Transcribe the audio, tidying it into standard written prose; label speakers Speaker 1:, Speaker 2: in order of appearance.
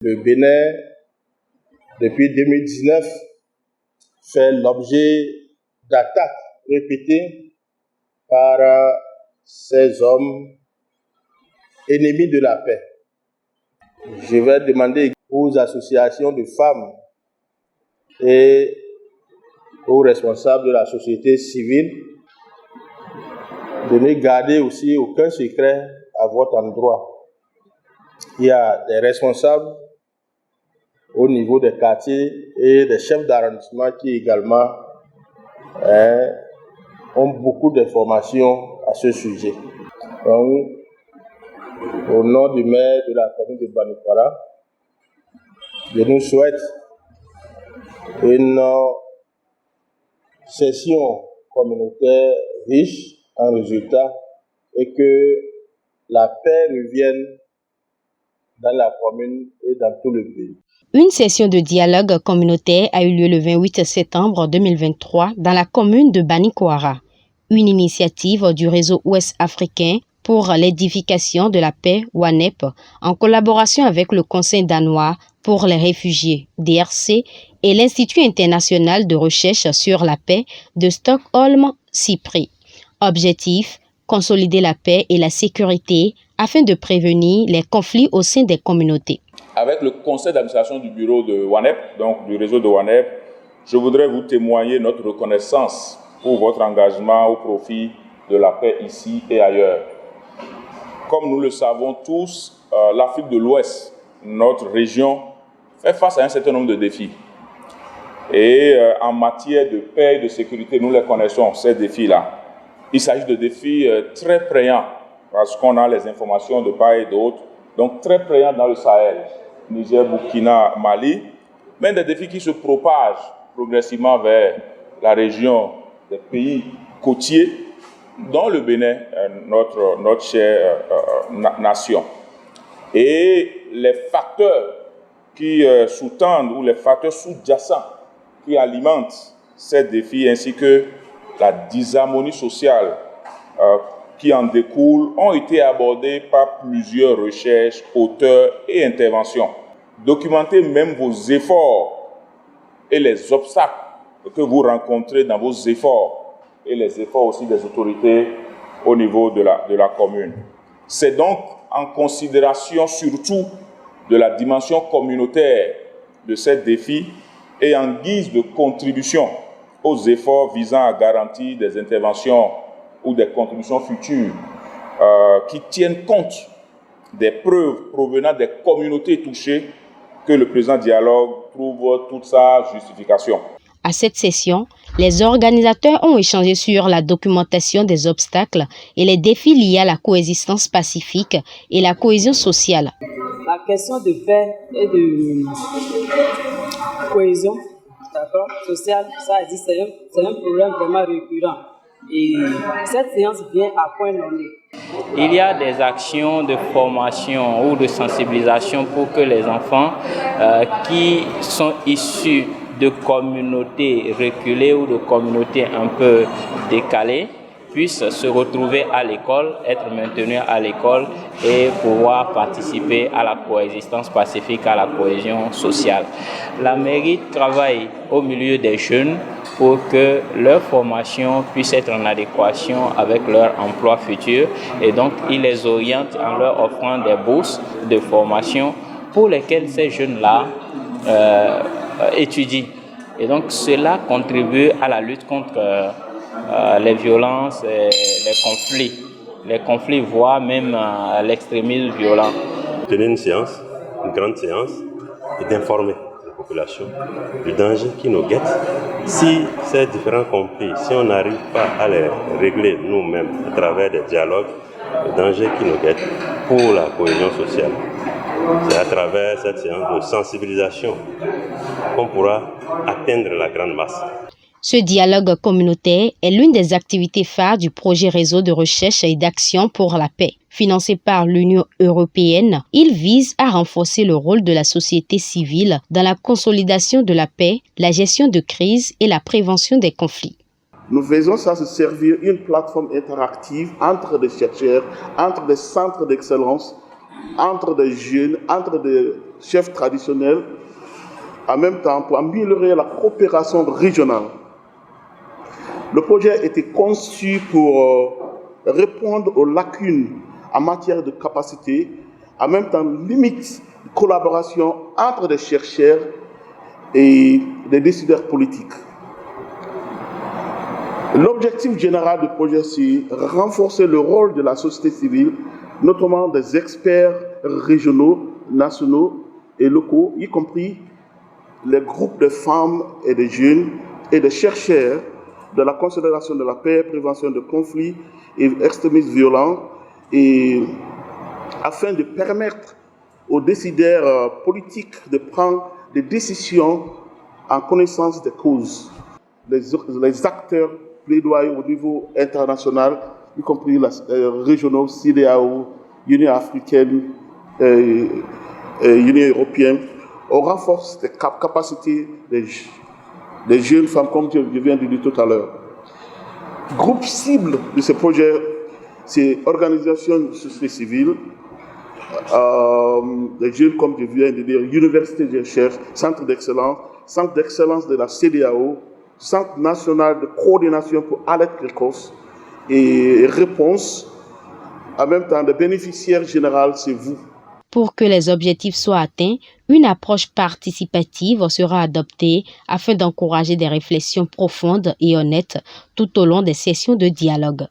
Speaker 1: Le Bénin, depuis 2019, fait l'objet d'attaques répétées par ces hommes ennemis de la paix. Je vais demander aux associations de femmes et aux responsables de la société civile de ne garder aussi aucun secret à votre endroit. Il y a des responsables au niveau des quartiers et des chefs d'arrondissement qui également ont beaucoup d'informations à ce sujet. Donc, au nom du maire de la commune de Banikwara, je nous souhaite une session communautaire riche en résultats et que la paix revienne dans la commune et dans tout le pays.
Speaker 2: Une session de dialogue communautaire a eu lieu le 28 septembre 2023 dans la commune de Banikwara, une initiative du réseau ouest africain pour l'édification de la paix WANEP en collaboration avec le Conseil danois pour les réfugiés DRC et l'Institut international de recherche sur la paix de Stockholm CIPRI. Objectif: consolider la paix et la sécurité afin de prévenir les conflits au sein des communautés.
Speaker 3: Avec le conseil d'administration du bureau de WANEP, donc du réseau de WANEP, je voudrais vous témoigner notre reconnaissance pour votre engagement au profit de la paix ici et ailleurs. Comme nous le savons tous, l'Afrique de l'Ouest, notre région, fait face à un certain nombre de défis. Et en matière de paix et de sécurité, nous les connaissons, ces défis-là. Il s'agit de défis très prégnants, parce qu'on a les informations de part et d'autre, donc très prégnants dans le Sahel, Niger, Burkina, Mali, mais des défis qui se propagent progressivement vers la région des pays côtiers, dont le Bénin, notre chère nation. Et les facteurs qui sous-tendent ou les facteurs sous-jacents qui alimentent ces défis ainsi que la disharmonie sociale qui en découle ont été abordés par plusieurs recherches, auteurs et interventions. Documentez même vos efforts et les obstacles que vous rencontrez dans vos efforts et les efforts aussi des autorités au niveau de la commune. C'est donc en considération surtout de la dimension communautaire de ces défis et en guise de contribution aux efforts visant à garantir des interventions ou des contributions futures qui tiennent compte des preuves provenant des communautés touchées que le présent dialogue trouve toute sa justification.
Speaker 2: À cette session, les organisateurs ont échangé sur la documentation des obstacles et les défis liés à la coexistence pacifique et la cohésion sociale.
Speaker 4: La question de paix et de cohésion sociale, ça existe, c'est un problème vraiment récurrent. Et cette séance vient à point nommé.
Speaker 5: Il y a des actions de formation ou de sensibilisation pour que les enfants qui sont issus de communautés reculées ou de communautés un peu décalées puissent se retrouver à l'école, être maintenus à l'école et pouvoir participer à la coexistence pacifique, à la cohésion sociale. La mairie travaille au milieu des jeunes pour que leur formation puisse être en adéquation avec leur emploi futur et donc ils les orientent en leur offrant des bourses de formation pour lesquelles ces jeunes-là étudient. Et donc cela contribue à la lutte contre les violences et les conflits, voire même l'extrémisme violent.
Speaker 6: Tenir une séance, une grande séance, et d'informer la population du danger qui nous guette. Si ces différents conflits, si on n'arrive pas à les régler nous-mêmes à travers des dialogues, le danger qui nous guette pour la cohésion sociale. C'est à travers cette séance de sensibilisation qu'on pourra atteindre la grande masse.
Speaker 2: Ce dialogue communautaire est l'une des activités phares du projet Réseau de recherche et d'action pour la paix. Financé par l'Union européenne, il vise à renforcer le rôle de la société civile dans la consolidation de la paix, la gestion de crise et la prévention des conflits.
Speaker 1: Nous faisons ça se servir une plateforme interactive entre des chercheurs, entre des centres d'excellence, entre des jeunes, entre des chefs traditionnels, en même temps pour améliorer la coopération régionale. Le projet était conçu pour répondre aux lacunes en matière de capacité, en même temps limite de collaboration entre des chercheurs et des décideurs politiques. L'objectif général du projet, c'est renforcer le rôle de la société civile, notamment des experts régionaux, nationaux et locaux, y compris les groupes de femmes et de jeunes et de chercheurs de la consolidation de la paix, prévention de conflits et extrémismes violents, et afin de permettre aux décideurs politiques de prendre des décisions en connaissance des causes. Les acteurs plaidoyent au niveau international, y compris les régionaux, CEDEAO, Union africaine, Union européenne. On renforce les capacités des jeunes femmes, comme je viens de dire tout à l'heure. Groupe cible de ce projet, c'est organisation de société civile, des jeunes, comme je viens de dire, université de recherche, centre d'excellence de la CEDEAO, Centre national de coordination pour alerte précoce et réponse. En même temps, le bénéficiaire général, c'est vous.
Speaker 2: Pour que les objectifs soient atteints, une approche participative sera adoptée afin d'encourager des réflexions profondes et honnêtes tout au long des sessions de dialogue.